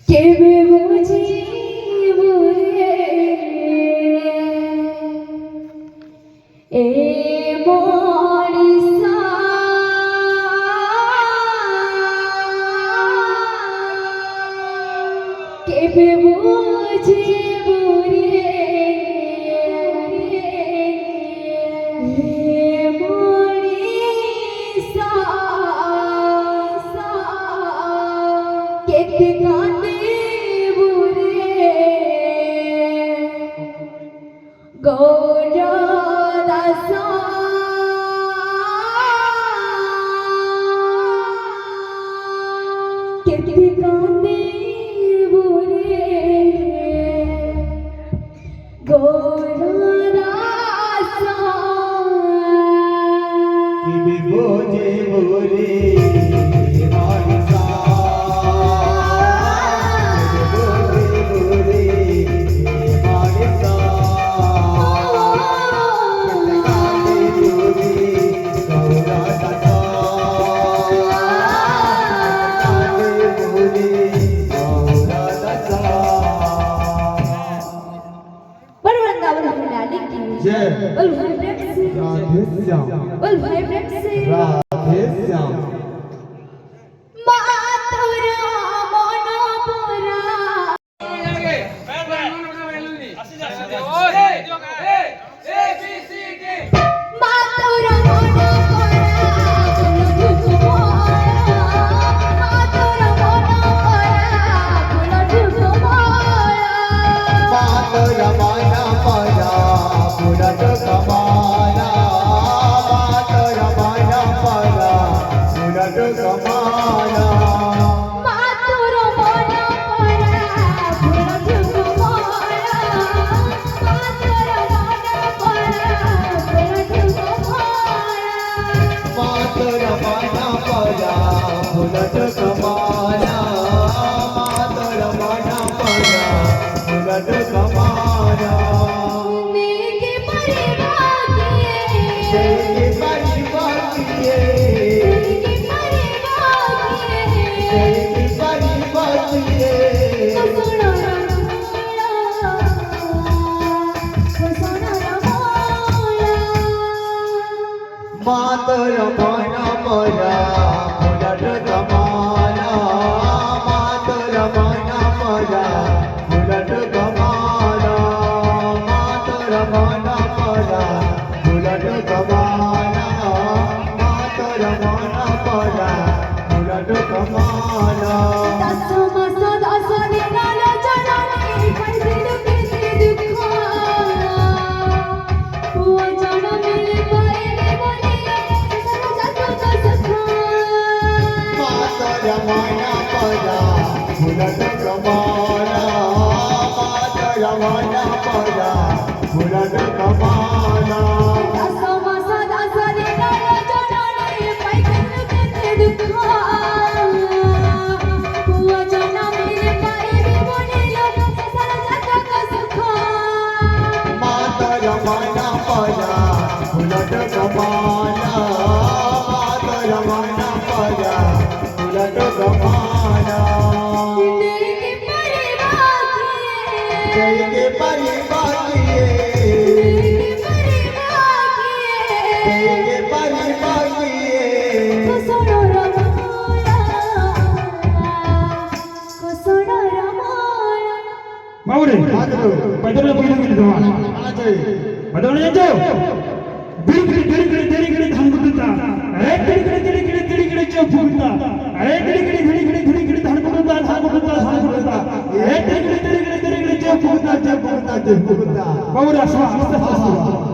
কেবে বুঝিব রে এ মরিসা কেবে বুঝিব রে মরিসা কেতে কাঁদে গৌরদাসা কেতে কাঁদে বুরে গৌরদাসা কিবে বোঝে বুরে बोल भाई प्रेम से बोल भाई प्रेम से राधे श्याम मातुरा मनोपुरा मातुरा मनोपुरा मातुरा मनोपुरा पुरट कमाना मातर माया परा पुरट कमाना मातुर मनोपुरा पुरट कमाना मातुर मनोपुरा पुरट कमाना मातर माया परा पुरट कमाना मातर माया परा पुरट कमाना मातर माया परा पुरट कमाना मातर माया परा पुरट कमाना मातर माया परा पुरट कमाना मातर माया परा पुरट कमाना माया परा पुरट कमाना मातर माया परा पुरट कमाना मातर माया परा पुरट कमाना मातर माया परा पुरट कमाना जय के परिवारिये जय के परिवारिये बाबूरे पैदल पहिले गेली तेव्हा मला चाहिए पैदल यायचो दिडीकडे धान कुटुता अरे दिडीकडे चोप फुटता अरे दिडीकडे धान कुटुता अरे दिडीकडे चोप फुटता ते फुगता बाबूरे असं